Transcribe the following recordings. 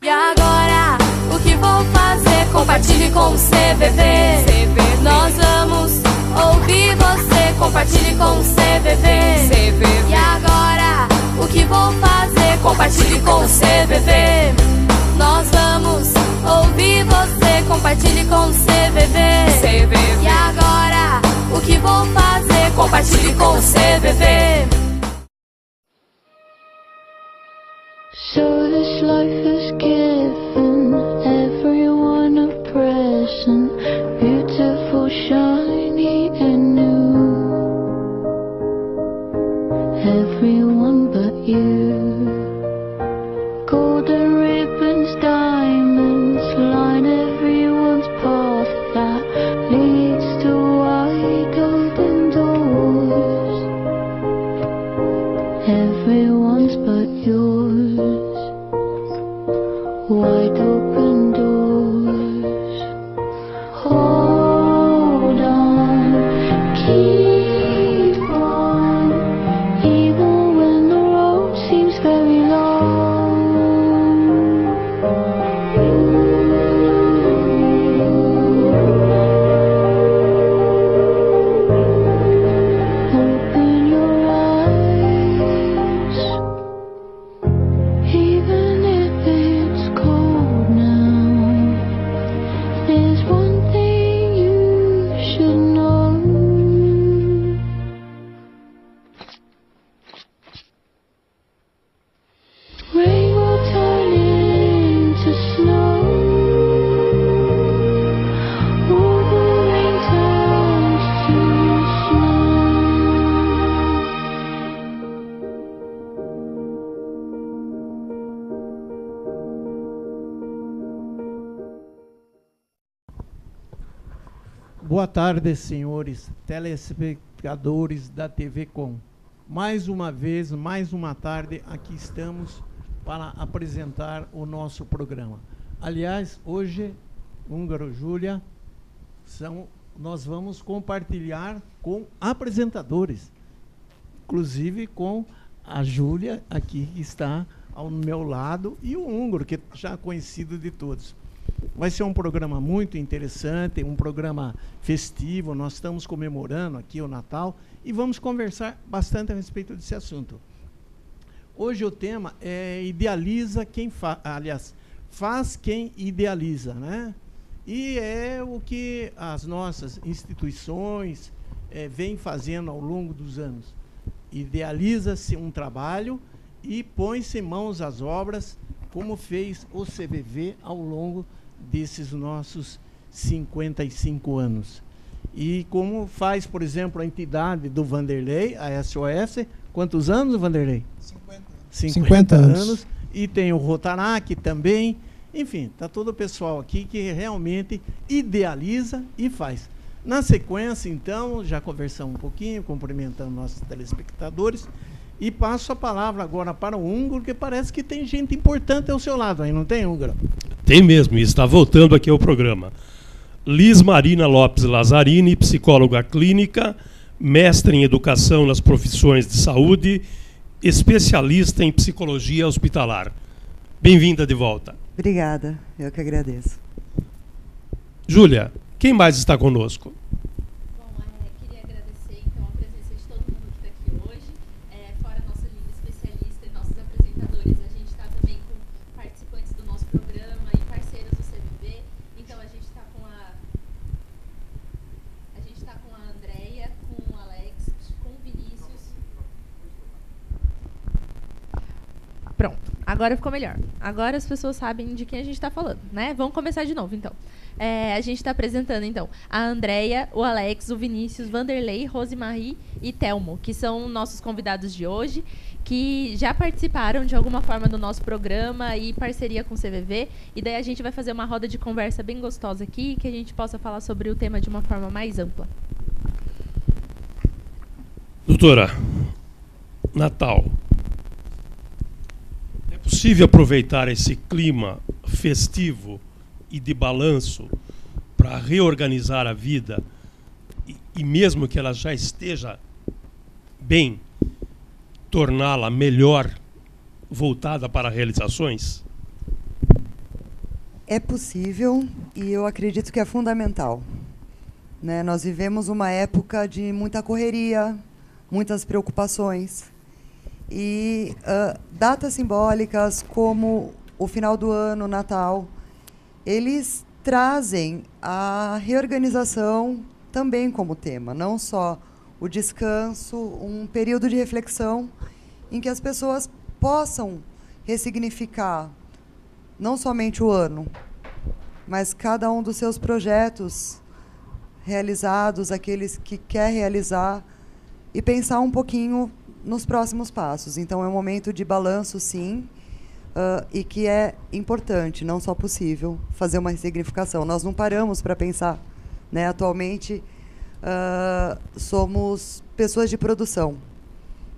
E agora, o que vou fazer? Compartilhe com o CVV. Nós vamos ouvir você. Compartilhe com o CVV. E agora, o que vou fazer? Compartilhe com o CVV. Nós vamos ouvir você. Compartilhe com o CVV. E agora, o que vou fazer? Compartilhe com o CVV. So this life has given everyone a present, beautiful, shiny and new. Everyone but you. Golden ribbons, diamonds line everyone's path that leads to wide open doors. Everyone's but yours. Wide open doors. Hold on, keep on, even when the road seems very long. Open your eyes, even if it's cold now. There's one thing you should know. Rain will turn into snow. All the rain turns to snow. Boa tarde, senhores telespectadores da TV Com. Mais uma vez, mais uma tarde, aqui estamos para apresentar o nosso programa. Aliás, hoje, Húngaro, Júlia, nós vamos compartilhar com apresentadores, inclusive com a Júlia, aqui que está ao meu lado, e o Húngaro, que é já conhecido de todos. Vai ser um programa muito interessante, um programa festivo. Nós estamos comemorando aqui o Natal e vamos conversar bastante a respeito desse assunto. Hoje o tema é idealiza quem faz, aliás, faz quem idealiza, né? E é o que as nossas instituições vêm fazendo ao longo dos anos. Idealiza-se um trabalho e põe-se em mãos as obras, como fez o CVV ao longo desses nossos 55 anos. E como faz, por exemplo, a entidade do Vanderlei, a SOS, quantos anos, Vanderlei? 50 anos. E tem o Rotaract também. Enfim, está todo o pessoal aqui que realmente idealiza e faz. Na sequência, então, já conversamos um pouquinho, cumprimentando nossos telespectadores, e passo a palavra agora para o Húngaro, que parece que tem gente importante ao seu lado aí, não tem, Húngaro? Tem mesmo, e está voltando aqui ao programa. Liz Marina Lopes Lazzarini, psicóloga clínica, mestre em educação nas profissões de saúde, especialista em psicologia hospitalar. Bem-vinda de volta. Obrigada, eu que agradeço. Júlia, quem mais está conosco? Bom, queria agradecer então a presença de todo mundo que está aqui hoje. Fora a nossa linda especialista e nossos apresentadores, a gente está também com participantes do nosso programa e parceiros do CVV. Então a gente está com a Andreia, com o Alex, com o Vinícius. Pronto, agora ficou melhor. Agora as pessoas sabem de quem a gente está falando, né? Vamos começar de novo, então. A gente está apresentando, então, a Andreia, o Alex, o Vinícius, Vanderlei, Rosemarie e Telmo, que são nossos convidados de hoje, que já participaram de alguma forma do nosso programa e parceria com o CVV. E daí a gente vai fazer uma roda de conversa bem gostosa aqui, que a gente possa falar sobre o tema de uma forma mais ampla. Doutora, Natal. É possível aproveitar esse clima festivo e de balanço para reorganizar a vida e mesmo que ela já esteja bem, torná-la melhor, voltada para realizações? É possível e eu acredito que é fundamental. Né? Nós vivemos uma época de muita correria, muitas preocupações. E datas simbólicas como o final do ano, o Natal, eles trazem a reorganização também como tema, não só o descanso, um período de reflexão em que as pessoas possam ressignificar não somente o ano, mas cada um dos seus projetos realizados, aqueles que quer realizar, e pensar um pouquinho nos próximos passos. Então, é um momento de balanço, sim, e que é importante, não só possível, fazer uma ressignificação. Nós não paramos para pensar. Né? Atualmente, somos pessoas de produção,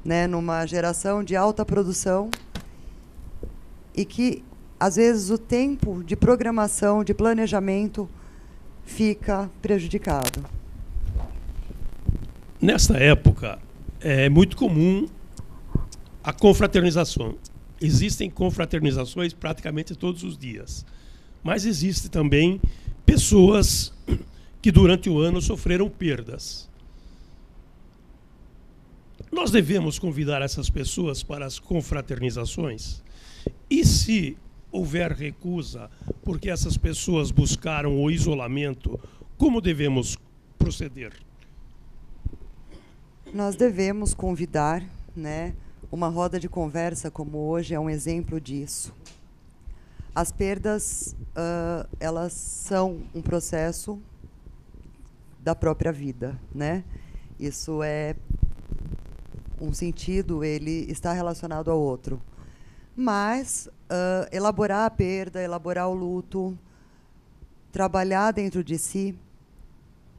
né? Numa geração de alta produção, e que, às vezes, o tempo de programação, de planejamento, fica prejudicado. Nesta época, é muito comum a confraternização. Existem confraternizações praticamente todos os dias. Mas existem também pessoas que, durante o ano, sofreram perdas. Nós devemos convidar essas pessoas para as confraternizações? E se houver recusa, porque essas pessoas buscaram o isolamento, como devemos proceder? Nós devemos convidar, né, uma roda de conversa como hoje é um exemplo disso. As perdas, elas são um processo da própria vida, né? Isso é um sentido, ele está relacionado ao outro. Mas elaborar a perda, elaborar o luto, trabalhar dentro de si,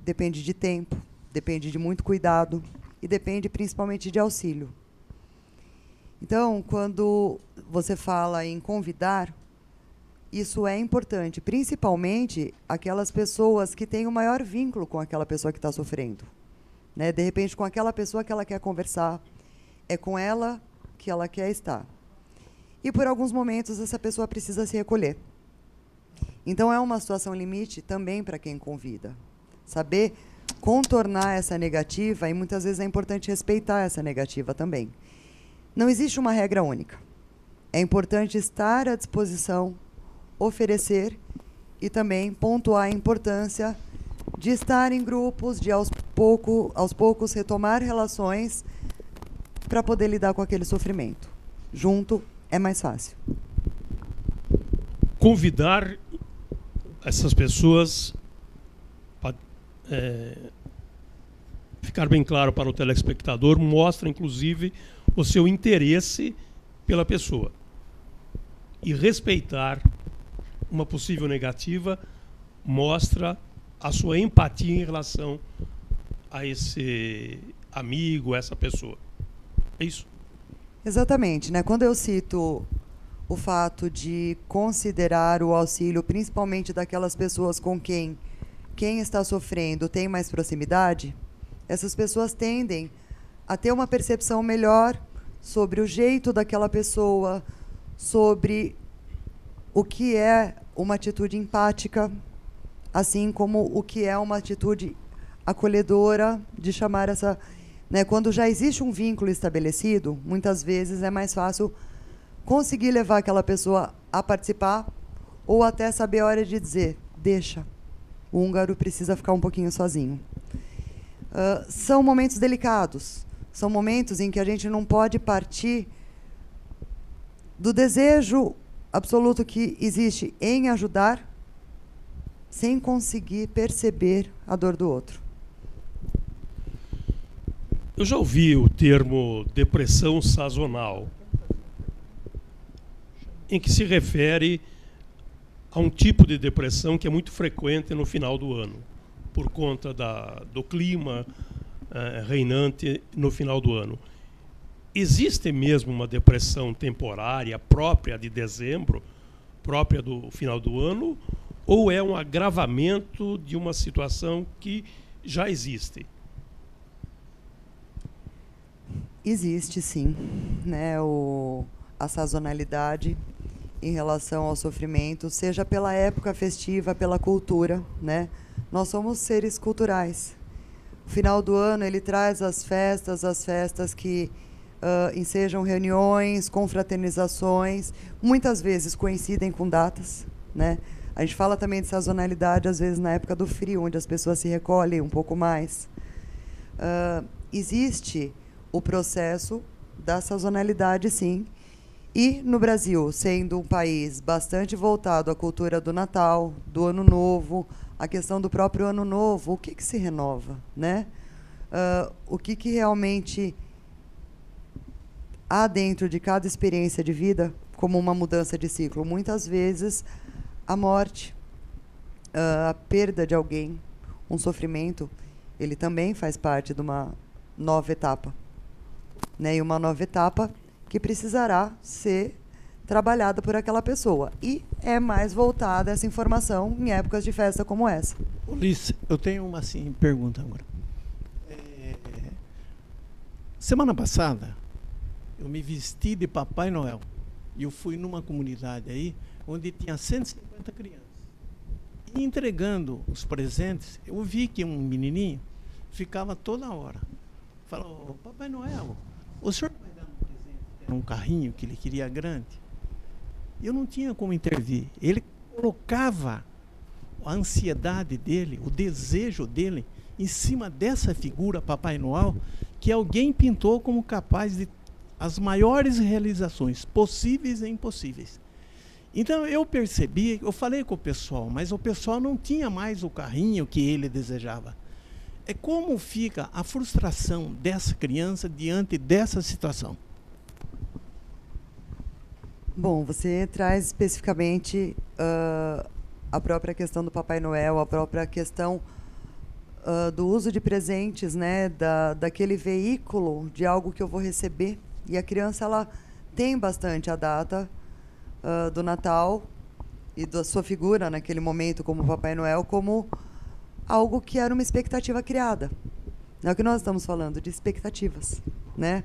depende de tempo, depende de muito cuidado e depende principalmente de auxílio. Então, quando você fala em convidar, isso é importante, principalmente aquelas pessoas que têm o maior vínculo com aquela pessoa que está sofrendo. Né? De repente, com aquela pessoa que ela quer conversar, é com ela que ela quer estar. E, por alguns momentos, essa pessoa precisa se recolher. Então, é uma situação limite também para quem convida. Saber contornar essa negativa, e muitas vezes é importante respeitar essa negativa também. Não existe uma regra única. É importante estar à disposição, oferecer e também pontuar a importância de estar em grupos, de aos poucos retomar relações para poder lidar com aquele sofrimento. Junto é mais fácil. Convidar essas pessoas, para ficar bem claro para o telespectador, mostra inclusive o seu interesse pela pessoa. E respeitar uma possível negativa mostra a sua empatia em relação a esse amigo, a essa pessoa. É isso? Exatamente. Né? Quando eu cito o fato de considerar o auxílio, principalmente daquelas pessoas com quem está sofrendo tem mais proximidade, essas pessoas tendem a ter uma percepção melhor sobre o jeito daquela pessoa, sobre o que é uma atitude empática, assim como o que é uma atitude acolhedora de chamar essa... Né, quando já existe um vínculo estabelecido, muitas vezes é mais fácil conseguir levar aquela pessoa a participar ou até saber a hora de dizer, deixa, o húngaro precisa ficar um pouquinho sozinho. São momentos delicados, são momentos em que a gente não pode partir do desejo absoluto que existe em ajudar sem conseguir perceber a dor do outro. Eu já ouvi o termo depressão sazonal, em que se refere a um tipo de depressão que é muito frequente no final do ano, por conta do clima reinante no final do ano. Existe mesmo uma depressão temporária própria de dezembro, própria do final do ano, ou é um agravamento de uma situação que já existe? Existe, sim, né, a sazonalidade, em relação ao sofrimento, seja pela época festiva, pela cultura, né? Nós somos seres culturais. O final do ano ele traz as festas que ensejam reuniões, confraternizações, muitas vezes coincidem com datas, né? A gente fala também de sazonalidade, às vezes na época do frio, onde as pessoas se recolhem um pouco mais. Existe o processo da sazonalidade, sim. E no Brasil, sendo um país bastante voltado à cultura do Natal, do Ano Novo, a questão do próprio Ano Novo, o que se renova, né? O que realmente há dentro de cada experiência de vida como uma mudança de ciclo? Muitas vezes, a morte, a perda de alguém, um sofrimento, ele também faz parte de uma nova etapa, né? E uma nova etapa que precisará ser trabalhada por aquela pessoa. E é mais voltada essa informação em épocas de festa como essa. Ulisses, eu tenho uma pergunta agora. Semana passada, eu me vesti de Papai Noel. E eu fui numa comunidade aí, onde tinha 150 crianças. E entregando os presentes, eu vi que um menininho ficava toda hora. Falou, Papai Noel, o senhor vai dar um presente? Era um carrinho que ele queria grande. Eu não tinha como intervir. Ele colocava a ansiedade dele, o desejo dele, em cima dessa figura, Papai Noel, que alguém pintou como capaz de as maiores realizações possíveis e impossíveis. Então eu percebi, eu falei com o pessoal, mas o pessoal não tinha mais o carrinho que ele desejava. É como fica a frustração dessa criança diante dessa situação? Bom, você traz especificamente a própria questão do Papai Noel, a própria questão do uso de presentes, né, daquele veículo de algo que eu vou receber. E a criança ela tem bastante a data do Natal e da sua figura naquele momento como Papai Noel como algo que era uma expectativa criada. É o que nós estamos falando, de expectativas, né?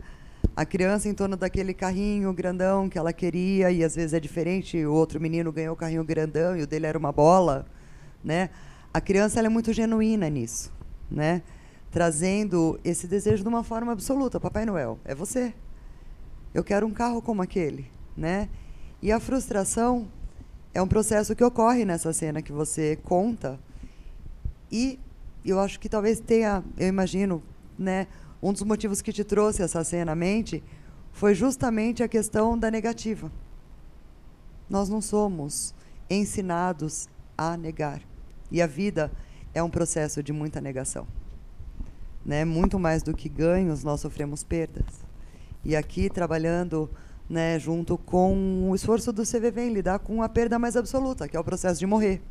A criança em torno daquele carrinho grandão que ela queria, e às vezes é diferente, o outro menino ganhou o carrinho grandão e o dele era uma bola, né? A criança ela é muito genuína nisso, né? Trazendo esse desejo de uma forma absoluta. Papai Noel, é você. Eu quero um carro como aquele, né? E a frustração é um processo que ocorre nessa cena que você conta. E eu acho que talvez tenha, eu imagino, né, um dos motivos que te trouxe essa cena à mente foi justamente a questão da negativa. Nós não somos ensinados a negar. E a vida é um processo de muita negação, né? Muito mais do que ganhos, nós sofremos perdas. E aqui, trabalhando, né, junto com o esforço do CVV em lidar com a perda mais absoluta, que é o processo de morrer.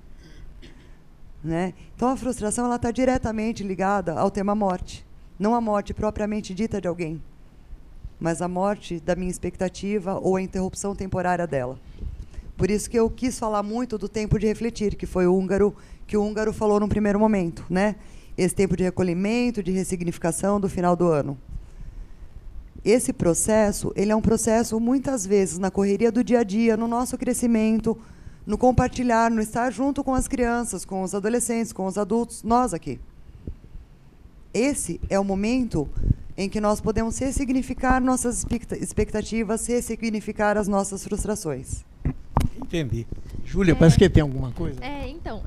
Né? Então, a frustração está diretamente ligada ao tema morte. Não a morte propriamente dita de alguém, mas a morte da minha expectativa ou a interrupção temporária dela. Por isso que eu quis falar muito do tempo de refletir, que foi que o húngaro falou num primeiro momento, né? Esse tempo de recolhimento, de ressignificação do final do ano. Esse processo, ele é um processo, muitas vezes, na correria do dia a dia, no nosso crescimento, no compartilhar, no estar junto com as crianças, com os adolescentes, com os adultos, nós aqui. Esse é o momento em que nós podemos ressignificar nossas expectativas, ressignificar as nossas frustrações. Entendi. Júlia, parece que tem alguma coisa? Então,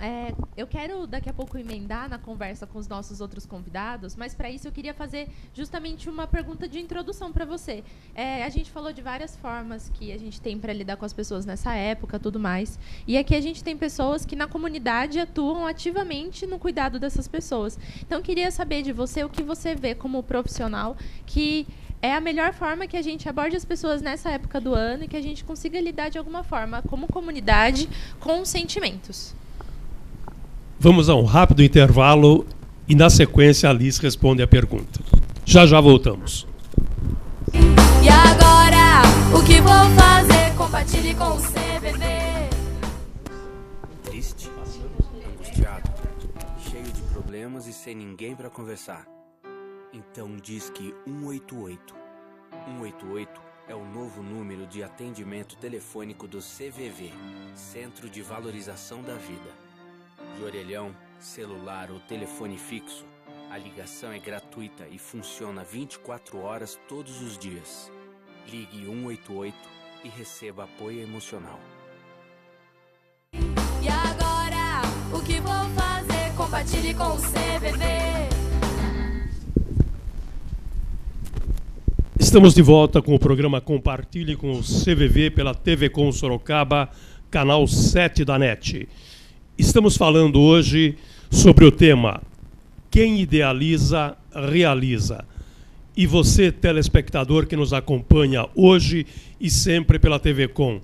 eu quero daqui a pouco emendar na conversa com os nossos outros convidados, mas para isso eu queria fazer justamente uma pergunta de introdução para você. A gente falou de várias formas que a gente tem para lidar com as pessoas nessa época, tudo mais, e aqui a gente tem pessoas que na comunidade atuam ativamente no cuidado dessas pessoas. Então, eu queria saber de você o que você vê como profissional que é a melhor forma que a gente aborde as pessoas nessa época do ano e que a gente consiga lidar de alguma forma, como comunidade, com os sentimentos. Vamos a um rápido intervalo e, na sequência, a Alice responde a pergunta. Já voltamos. E agora, o que vou fazer? Compartilhe com o CVV. Triste, angustiado, cheio de problemas e sem ninguém para conversar. Então diz que 188. 188 é o novo número de atendimento telefônico do CVV, Centro de Valorização da Vida. De orelhão, celular ou telefone fixo, a ligação é gratuita e funciona 24 horas todos os dias. Ligue 188 e receba apoio emocional. E agora, o que vou fazer? Compartilhe com o CVV. Estamos de volta com o programa Compartilhe com o CVV pela TV Com Sorocaba, canal 7 da NET. Estamos falando hoje sobre o tema Quem idealiza, realiza. E você, telespectador que nos acompanha hoje e sempre pela TV Com,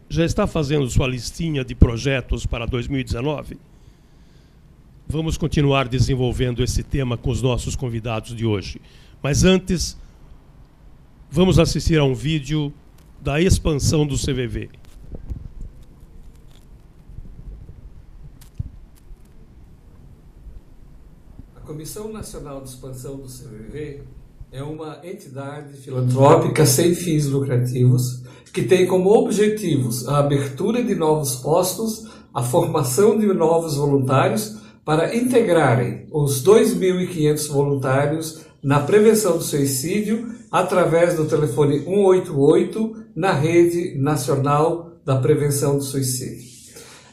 já está fazendo sua listinha de projetos para 2019? Vamos continuar desenvolvendo esse tema com os nossos convidados de hoje. Mas antes, vamos assistir a um vídeo da expansão do CVV. A Comissão Nacional de Expansão do CVV é uma entidade filantrópica sem fins lucrativos que tem como objetivos a abertura de novos postos, a formação de novos voluntários para integrarem os 2.500 voluntários na prevenção do suicídio através do telefone 188 na Rede Nacional da Prevenção do Suicídio.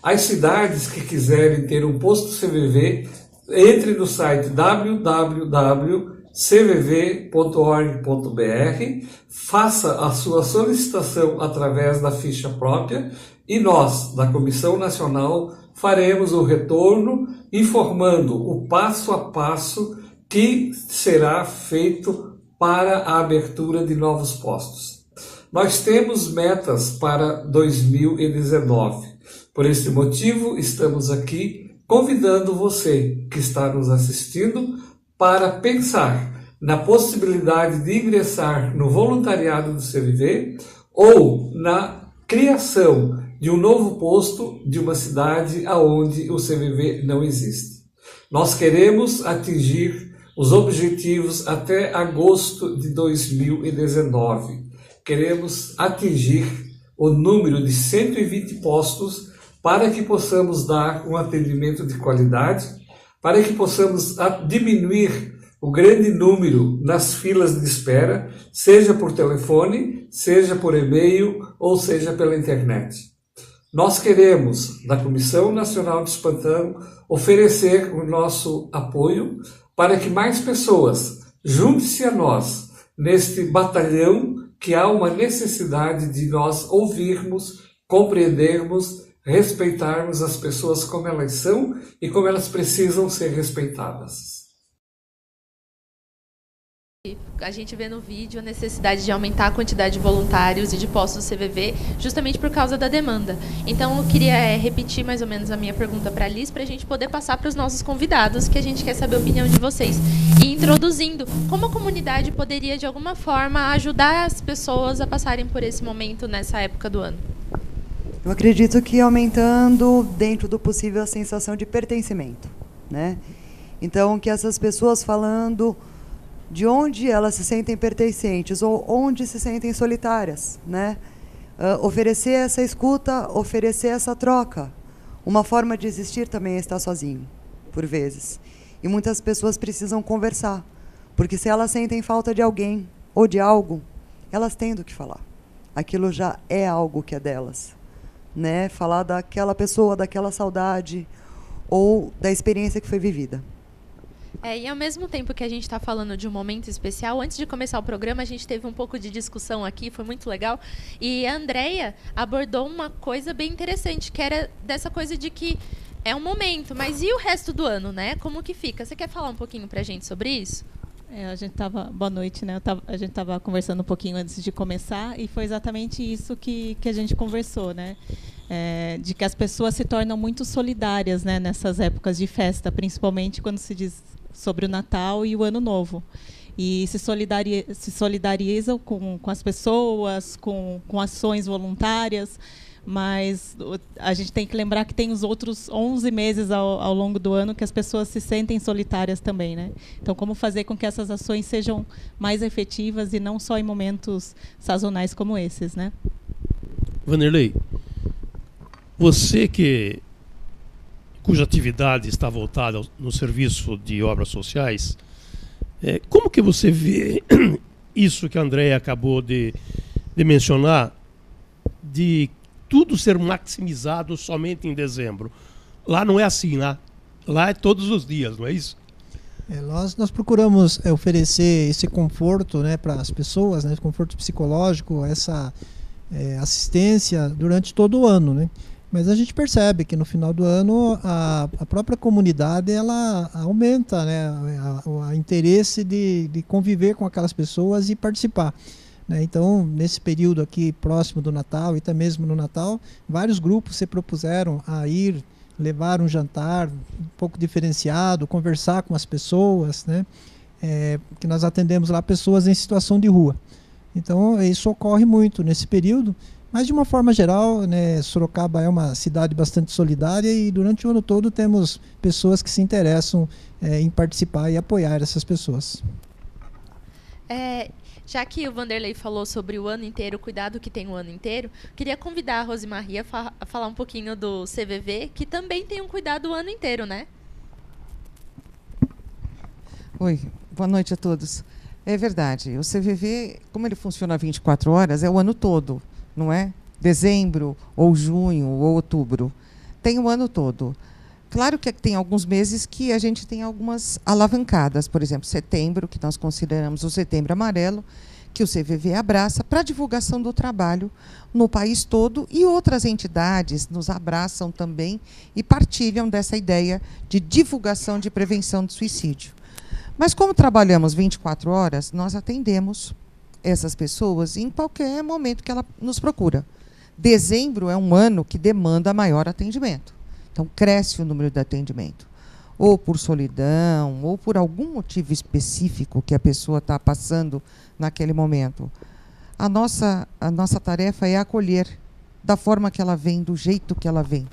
As cidades que quiserem ter um posto CVV, entre no site www.cvv.org.br, faça a sua solicitação através da ficha própria e nós, da Comissão Nacional, faremos o retorno informando o passo a passo que será feito para a abertura de novos postos. Nós temos metas para 2019. Por esse motivo, estamos aqui convidando você que está nos assistindo para pensar na possibilidade de ingressar no voluntariado do CVV ou na criação de um novo posto de uma cidade onde o CVV não existe. Nós queremos atingir os objetivos até agosto de 2019. Queremos atingir o número de 120 postos para que possamos dar um atendimento de qualidade, para que possamos diminuir o grande número nas filas de espera, seja por telefone, seja por e-mail ou seja pela internet. Nós queremos, da Comissão Nacional de Expansão, oferecer o nosso apoio para que mais pessoas juntem-se a nós neste batalhão que há uma necessidade de nós ouvirmos, compreendermos, respeitarmos as pessoas como elas são e como elas precisam ser respeitadas. A gente vê no vídeo a necessidade de aumentar a quantidade de voluntários e de postos do CVV justamente por causa da demanda. Então, eu queria repetir mais ou menos a minha pergunta para a Liz, para a gente poder passar para os nossos convidados, que a gente quer saber a opinião de vocês. E introduzindo, como a comunidade poderia, de alguma forma, ajudar as pessoas a passarem por esse momento nessa época do ano? Eu acredito que aumentando, dentro do possível, a sensação de pertencimento, né? Então, que essas pessoas falando de onde elas se sentem pertencentes ou onde se sentem solitárias, né? Oferecer essa escuta, oferecer essa troca. Uma forma de existir também é estar sozinho, por vezes. E muitas pessoas precisam conversar, porque se elas sentem falta de alguém ou de algo, elas têm do que falar. Aquilo já é algo que é delas, né? Falar daquela pessoa, daquela saudade ou da experiência que foi vivida. E ao mesmo tempo que a gente está falando de um momento especial, antes de começar o programa, a gente teve um pouco de discussão aqui, foi muito legal. E a Andreia abordou uma coisa bem interessante, que era dessa coisa de que é um momento, mas e o resto do ano, né? Como que fica? Você quer falar um pouquinho pra gente sobre isso? A gente tava, boa noite, né? A gente estava conversando um pouquinho antes de começar e foi exatamente isso que a gente conversou, né? De que as pessoas se tornam muito solidárias, né, nessas épocas de festa, principalmente quando se diz sobre o Natal e o Ano Novo. E se solidarizam com as pessoas, com ações voluntárias. mas a gente tem que lembrar que tem os outros 11 meses ao longo do ano que as pessoas se sentem solitárias também, né? Então, como fazer com que essas ações sejam mais efetivas e não só em momentos sazonais como esses, né? Vanderlei, você cuja atividade está voltada no serviço de obras sociais, como que você vê isso que a Andréia acabou de mencionar, de tudo ser maximizado somente em dezembro? Lá não é assim, né? Lá é todos os dias, não é isso? Nós procuramos oferecer esse conforto, né, para as pessoas, né, conforto psicológico, essa assistência durante todo o ano, né? Mas a gente percebe que no final do ano a própria comunidade ela aumenta, né, o interesse de conviver com aquelas pessoas e participar, né? Então, nesse período aqui próximo do Natal e até mesmo no Natal, vários grupos se propuseram a ir levar um jantar um pouco diferenciado, conversar com as pessoas, né? Que nós atendemos lá pessoas em situação de rua. Então, isso ocorre muito nesse período, mas de uma forma geral, né, Sorocaba é uma cidade bastante solidária e durante o ano todo temos pessoas que se interessam em participar e apoiar essas pessoas. Já que o Vanderlei falou sobre o ano inteiro, o cuidado que tem o ano inteiro, queria convidar a Rosemaria a falar um pouquinho do CVV, que também tem um cuidado o ano inteiro, né? Oi, boa noite a todos. É verdade, o CVV, como ele funciona 24 horas, é o ano todo, não é? Dezembro, ou junho, ou outubro. Tem o ano todo. Claro que tem alguns meses que a gente tem algumas alavancadas, por exemplo, setembro, que nós consideramos o Setembro Amarelo, que o CVV abraça para a divulgação do trabalho no país todo, e outras entidades nos abraçam também e partilham dessa ideia de divulgação de prevenção do suicídio. Mas como trabalhamos 24 horas, nós atendemos essas pessoas em qualquer momento que ela nos procura. Dezembro é um ano que demanda maior atendimento. Então, cresce o número de atendimento, ou por solidão, ou por algum motivo específico que a pessoa está passando naquele momento. A nossa tarefa é acolher da forma que ela vem, do jeito que ela vem.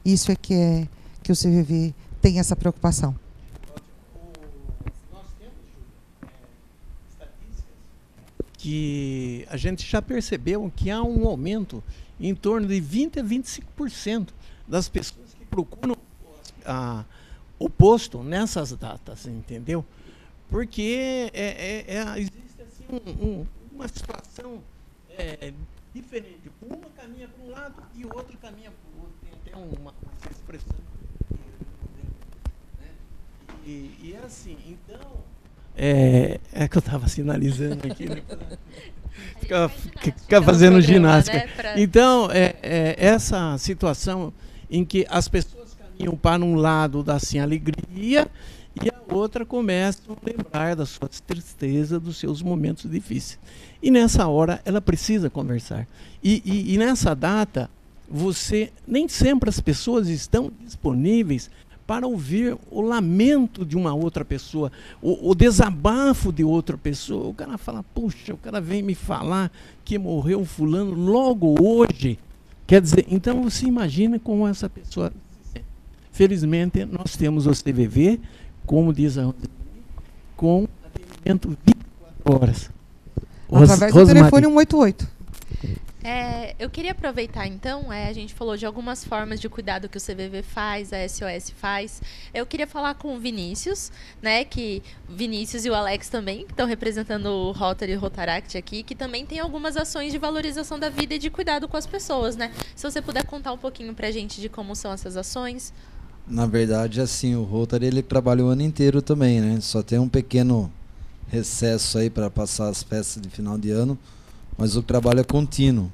Isso é que o CVV tem essa preocupação. Nós temos estatísticas que a gente já percebeu que há um aumento em torno de 20% a 25% das pessoas que procuram o posto nessas datas, entendeu? Porque existe assim, uma situação diferente. Uma caminha para um lado e o outro caminha para o outro. Tem até uma expressão. Né? E é assim, então... É que eu estava sinalizando aqui, né? Ficar fazendo ginástica. Né? Então, essa situação em que as pessoas caminham para um lado da assim, alegria e a outra começa a lembrar das suas tristezas, dos seus momentos difíceis. E nessa hora ela precisa conversar. E nessa data, nem sempre as pessoas estão disponíveis para ouvir o lamento de uma outra pessoa, o desabafo de outra pessoa. O cara fala, puxa, o cara vem me falar que morreu fulano logo hoje. Quer dizer, então você imagina como essa pessoa se sente. Felizmente, nós temos o CVV, como diz a Rosemaria, com atendimento 24 horas. Através do telefone 188. Eu queria aproveitar, então, a gente falou de algumas formas de cuidado que o CVV faz, a SOS faz. Eu queria falar com o Vinícius, né, que Vinícius e o Alex também, que estão representando o Rotary e Rotaract aqui, que também tem algumas ações de valorização da vida e de cuidado com as pessoas, né? Se você puder contar um pouquinho pra gente de como são essas ações. Na verdade, assim, o Rotary ele trabalha o ano inteiro também, né? Só tem um pequeno recesso aí para passar as festas de final de ano, mas o trabalho é contínuo,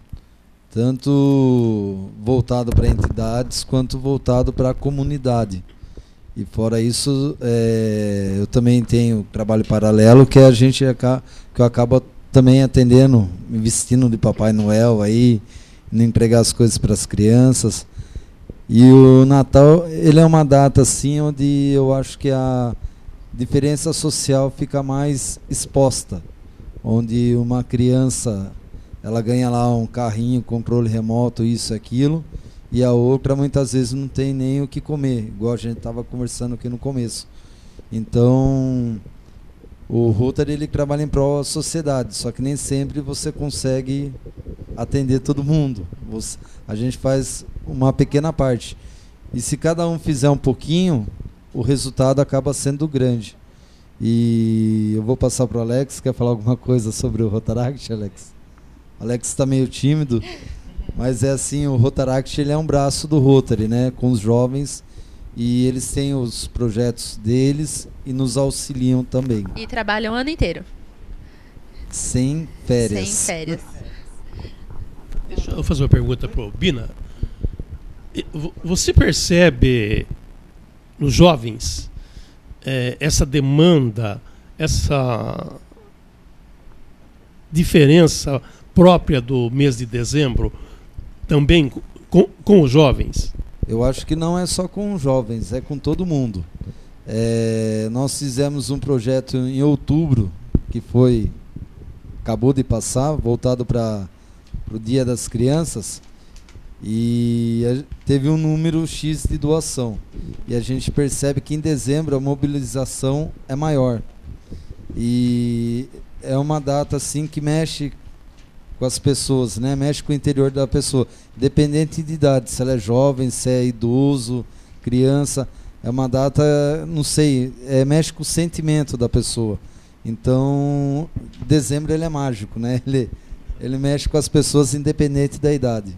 tanto voltado para entidades quanto voltado para a comunidade. E fora isso, eu também tenho trabalho paralelo que que eu acabo também atendendo, me vestindo de Papai Noel aí, indo entregar as coisas para as crianças. E o Natal, ele é uma data assim onde eu acho que a diferença social fica mais exposta, onde uma criança ela ganha lá um carrinho, controle remoto, isso, aquilo, e a outra muitas vezes não tem nem o que comer, igual a gente estava conversando aqui no começo. Então, o Rotary, ele trabalha em prol da sociedade, só que nem sempre você consegue atender todo mundo. A gente faz uma pequena parte. E se cada um fizer um pouquinho, o resultado acaba sendo grande. E eu vou passar para o Alex. Quer falar alguma coisa sobre o Rotaract, Alex? O Alex está meio tímido, mas é assim, o Rotaract, ele é um braço do Rotary, né, com os jovens, e eles têm os projetos deles e nos auxiliam também. E trabalham o ano inteiro. Sem férias. Sem férias. Deixa eu fazer uma pergunta para o Bina. Você percebe nos jovens essa demanda, essa diferença própria do mês de dezembro também com os jovens? Eu acho que não é só com os jovens, é com todo mundo. Nós fizemos um projeto em outubro, que acabou de passar, voltado para o Dia das Crianças, e teve um número X de doação. E a gente percebe que em dezembro a mobilização é maior. E é uma data assim que mexe com as pessoas, né? Mexe com o interior da pessoa, independente de idade, se ela é jovem, se é idoso, criança. É uma data, não sei, mexe com o sentimento da pessoa. Então, dezembro ele é mágico, né? Ele mexe com as pessoas independente da idade.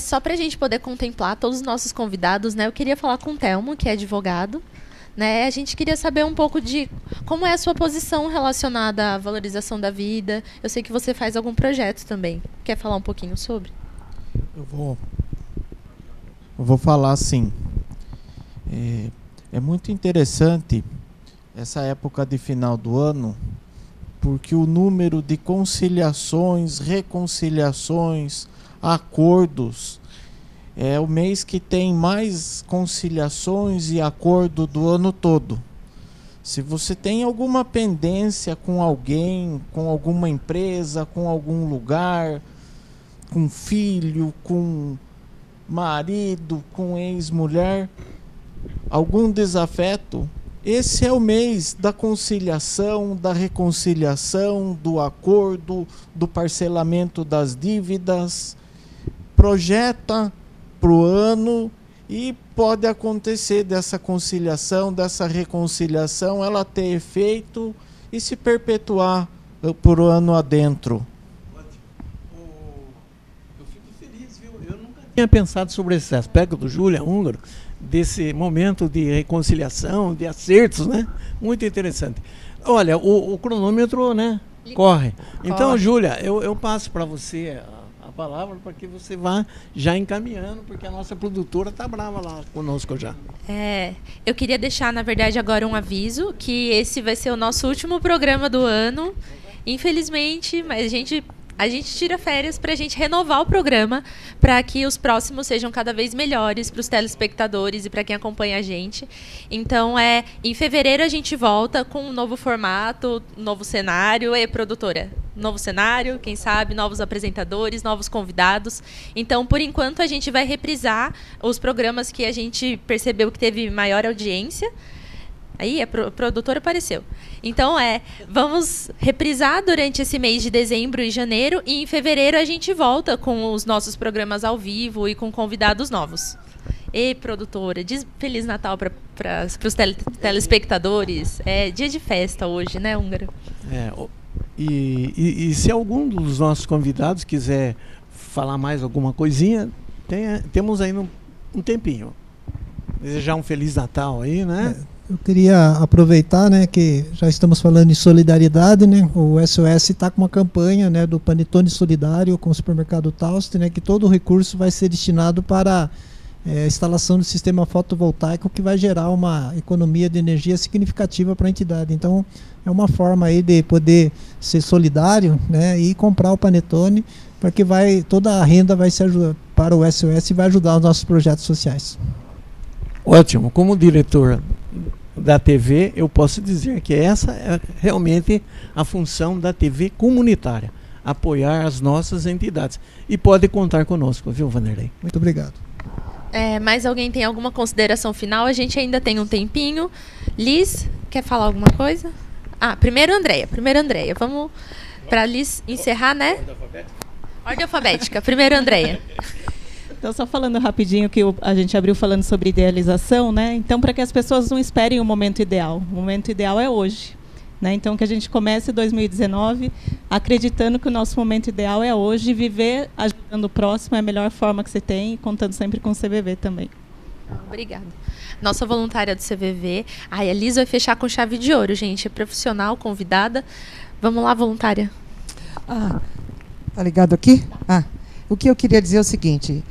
Só para a gente poder contemplar todos os nossos convidados, né? Eu queria falar com o Telmo, que é advogado. Né? A gente queria saber um pouco de como é a sua posição relacionada à valorização da vida. Eu sei que você faz algum projeto também. Quer falar um pouquinho sobre? Eu vou falar sim. É muito interessante essa época de final do ano, porque o número de conciliações, reconciliações, acordos, é o mês que tem mais conciliações e acordo do ano todo. Se você tem alguma pendência com alguém, com alguma empresa, com algum lugar, com filho, com marido, com ex-mulher, algum desafeto, esse é o mês da conciliação, da reconciliação, do acordo, do parcelamento das dívidas. Projeta para o ano e pode acontecer dessa conciliação, dessa reconciliação, ela ter efeito e se perpetuar por ano adentro. Eu fico feliz, viu? Eu nunca tinha pensado sobre esse aspecto do Júlia Húngaro, desse momento de reconciliação, de acertos, né? Muito interessante. Olha, o cronômetro, né, corre. Então, Júlia, eu passo para você a palavra para que você vá já encaminhando, porque a nossa produtora está brava lá conosco já. Eu queria deixar, na verdade, agora um aviso, que esse vai ser o nosso último programa do ano. Infelizmente, mas a gente tira férias para a gente renovar o programa, para que os próximos sejam cada vez melhores para os telespectadores e para quem acompanha a gente. Então, em fevereiro a gente volta com um novo formato, novo cenário. Produtora, novo cenário, quem sabe, novos apresentadores, novos convidados. Então, por enquanto, a gente vai reprisar os programas que a gente percebeu que teve maior audiência. Aí, a produtora apareceu. Então, vamos reprisar durante esse mês de dezembro e janeiro, e em fevereiro a gente volta com os nossos programas ao vivo e com convidados novos. E, produtora, diz Feliz Natal para os telespectadores. É dia de festa hoje, né, Húngaro? E se algum dos nossos convidados quiser falar mais alguma coisinha, temos ainda um tempinho. Desejar um Feliz Natal aí, né? Eu queria aproveitar, né, que já estamos falando em solidariedade, né? O SOS está com uma campanha, né, do Panetone Solidário com o supermercado Taust, né, que todo o recurso vai ser destinado para a instalação do sistema fotovoltaico, que vai gerar uma economia de energia significativa para a entidade. Então, é uma forma aí de poder ser solidário, né, e comprar o Panetone, porque toda a renda vai ser para o SOS e vai ajudar os nossos projetos sociais. Ótimo. Como diretor da TV, eu posso dizer que essa é realmente a função da TV comunitária, apoiar as nossas entidades. E pode contar conosco, viu, Vanderlei? Muito obrigado. Mais alguém tem alguma consideração final? A gente ainda tem um tempinho. Liz, quer falar alguma coisa? Primeiro Andréia. Vamos para Liz encerrar, né? Ordem alfabética. Primeiro Andréia. Então, só falando rapidinho que a gente abriu falando sobre idealização, né? Então, para que as pessoas não esperem o momento ideal. O momento ideal é hoje. Né? Então, que a gente comece 2019 acreditando que o nosso momento ideal é hoje, viver ajudando o próximo é a melhor forma que você tem, contando sempre com o CVV também. Obrigada. Nossa voluntária do CVV. A Liz vai fechar com chave de ouro, gente. É profissional, convidada. Vamos lá, voluntária. Tá ligado aqui? O que eu queria dizer é o seguinte.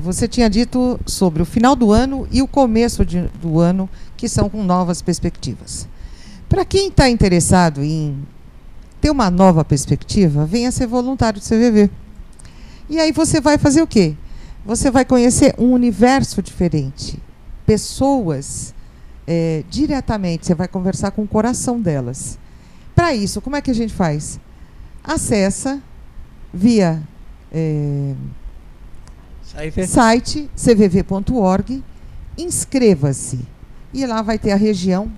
Você tinha dito sobre o final do ano e o começo do ano, que são com novas perspectivas. Para quem está interessado em ter uma nova perspectiva, venha ser voluntário do CVV. E aí você vai fazer o quê? Você vai conhecer um universo diferente, pessoas diretamente, você vai conversar com o coração delas. Para isso, como é que a gente faz? Acessa via site cvv.org, inscreva-se e lá vai ter a região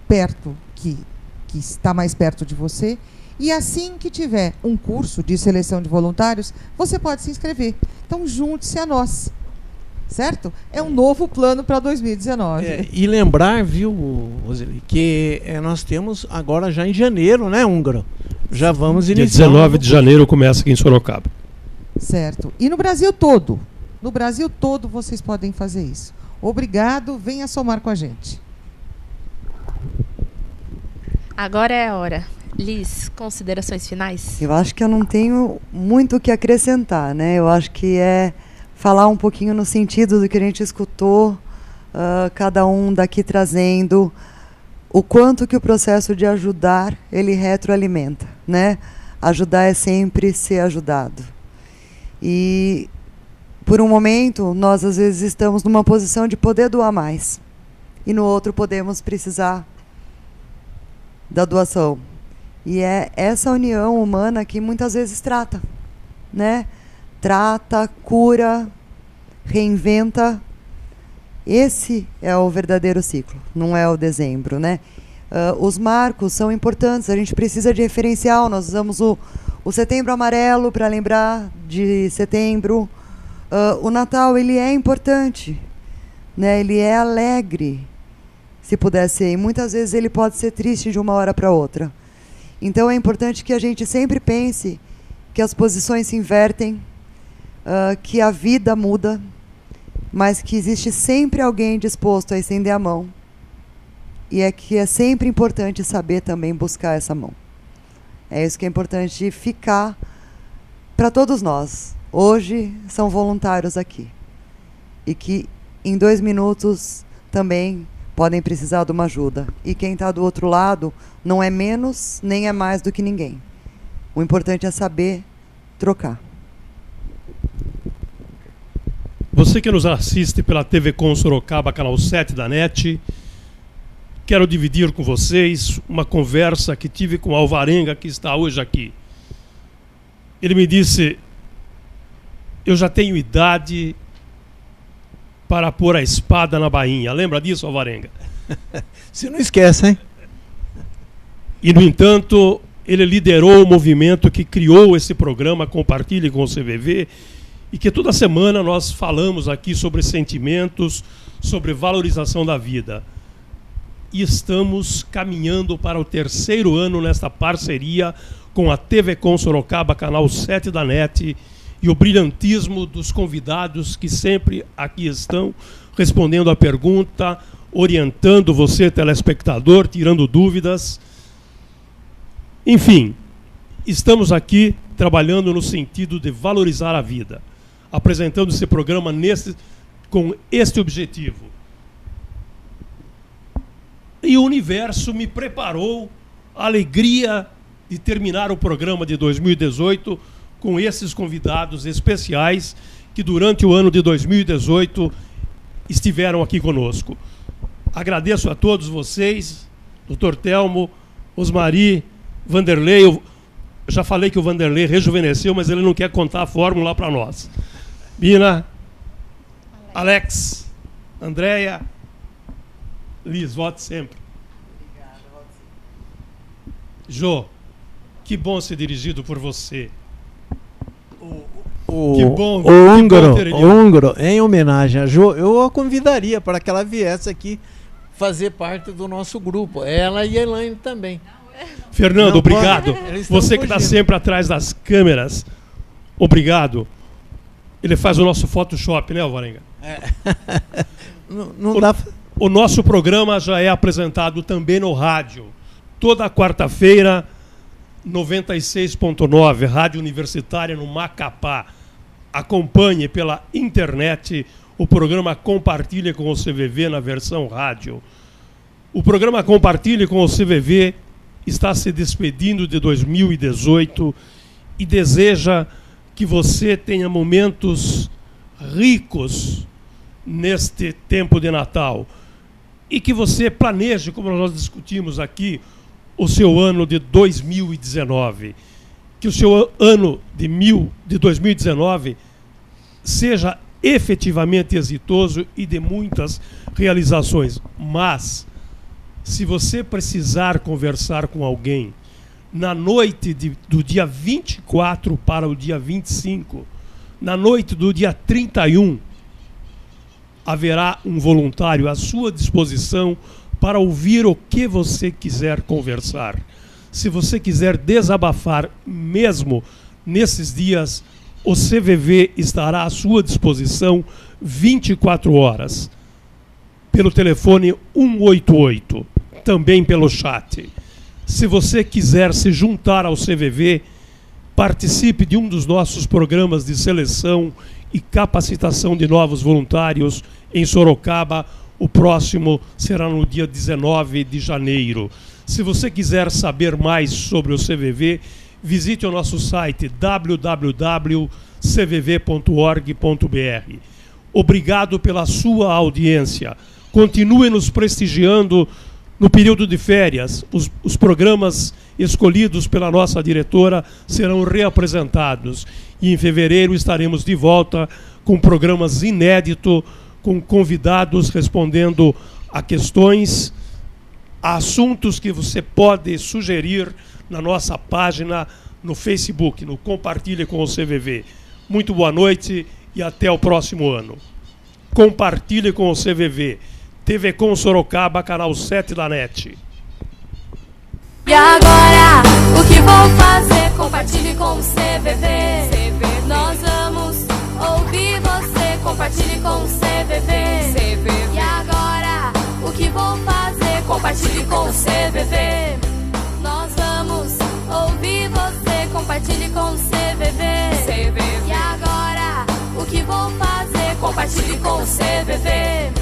perto que está mais perto de você, e assim que tiver um curso de seleção de voluntários, você pode se inscrever. Então, junte-se a nós, certo? É um novo plano para 2019. E lembrar, viu, Roseli, que nós temos agora já em janeiro, né, Húngaro? Já vamos iniciar. Dia 19 de janeiro começa aqui em Sorocaba. Certo. E no Brasil todo. No Brasil todo vocês podem fazer isso. Obrigado, venha somar com a gente. Agora é a hora. Liz, considerações finais? Eu acho que eu não tenho muito o que acrescentar, né? Eu acho que é falar um pouquinho no sentido do que a gente escutou, cada um daqui trazendo o quanto que o processo de ajudar, ele retroalimenta, né? Ajudar é sempre ser ajudado. E, por um momento, nós às vezes estamos numa posição de poder doar mais. E no outro podemos precisar da doação. E é essa união humana que muitas vezes trata, né? Trata, cura, reinventa. Esse é o verdadeiro ciclo, não é o dezembro, né? Os marcos são importantes, a gente precisa de referencial. Nós usamos o Setembro Amarelo para lembrar de setembro. O Natal, ele é importante, né? Ele é alegre, se puder ser. E muitas vezes ele pode ser triste de uma hora para outra. Então é importante que a gente sempre pense que as posições se invertem, que a vida muda, mas que existe sempre alguém disposto a estender a mão. E é que é sempre importante saber também buscar essa mão. É isso que é importante ficar para todos nós. Hoje são voluntários aqui. E que em 2 minutos também podem precisar de uma ajuda. E quem está do outro lado não é menos nem é mais do que ninguém. O importante é saber trocar. Você que nos assiste pela TV Com Sorocaba, canal 7 da NET, quero dividir com vocês uma conversa que tive com o Alvarenga, que está hoje aqui. Ele me disse: eu já tenho idade para pôr a espada na bainha. Lembra disso, Alvarenga? Você não esquece, hein? E, no entanto, ele liderou o movimento que criou esse programa Compartilhe com o CVV, e que toda semana nós falamos aqui sobre sentimentos, sobre valorização da vida. E estamos caminhando para o 3º ano nesta parceria com a TV Com Sorocaba, canal 7 da NET, e o brilhantismo dos convidados que sempre aqui estão, respondendo a pergunta, orientando você, telespectador, tirando dúvidas. Enfim, estamos aqui trabalhando no sentido de valorizar a vida, apresentando esse programa com este objetivo. E o universo me preparou a alegria de terminar o programa de 2018 com esses convidados especiais que durante o ano de 2018 estiveram aqui conosco. Agradeço a todos vocês, Dr. Telmo, Osmari, Vanderlei. Eu já falei que o Vanderlei rejuvenesceu, mas ele não quer contar a fórmula para nós. Bina, Alex, Andréia, Liz, vote sempre. Jô, que bom ser dirigido por você. Que bom, o húngaro, em homenagem a Jô, eu a convidaria para que ela viesse aqui fazer parte do nosso grupo. Ela e a Elaine também. Fernando, Não, obrigado. Você que está fugindo. sempre atrás das câmeras, obrigado. Ele faz o nosso Photoshop, né, Alvarenga? Não dá... O nosso programa já é apresentado também no rádio. Toda quarta-feira, 96.9, Rádio Universitária no Macapá. Acompanhe pela internet o programa Compartilhe com o CVV na versão rádio. O programa Compartilhe com o CVV está se despedindo de 2018 e deseja que você tenha momentos ricos neste tempo de Natal e que você planeje, como nós discutimos aqui, o seu ano de 2019. Que o seu ano de 2019 seja efetivamente exitoso e de muitas realizações. Mas, se você precisar conversar com alguém na noite do dia 24 para o dia 25, na noite do dia 31, haverá um voluntário à sua disposição para ouvir o que você quiser conversar. Se você quiser desabafar mesmo nesses dias, o CVV estará à sua disposição 24 horas. Pelo telefone 188, também pelo chat. Se você quiser se juntar ao CVV, participe de um dos nossos programas de seleção e capacitação de novos voluntários em Sorocaba. O próximo será no dia 19 de janeiro. Se você quiser saber mais sobre o CVV, visite o nosso site www.cvv.org.br. Obrigado pela sua audiência. Continue nos prestigiando no período de férias. Os programas escolhidos pela nossa diretora serão reapresentados. E em fevereiro estaremos de volta com programas inéditos, com convidados respondendo a questões, a assuntos que você pode sugerir na nossa página no Facebook, no Compartilhe com o CVV. Muito boa noite e até o próximo ano. Compartilhe com o CVV. TV Com Sorocaba, canal 7 da NET. E agora, o que vou fazer? Compartilhe com o CVV. Nós vamos ouvir você. Compartilhe com o CVV. E agora, o que vou fazer? Compartilhe com o CVV. Nós vamos ouvir você. Compartilhe com o CVV. E agora, o que vou fazer? Compartilhe com o CVV.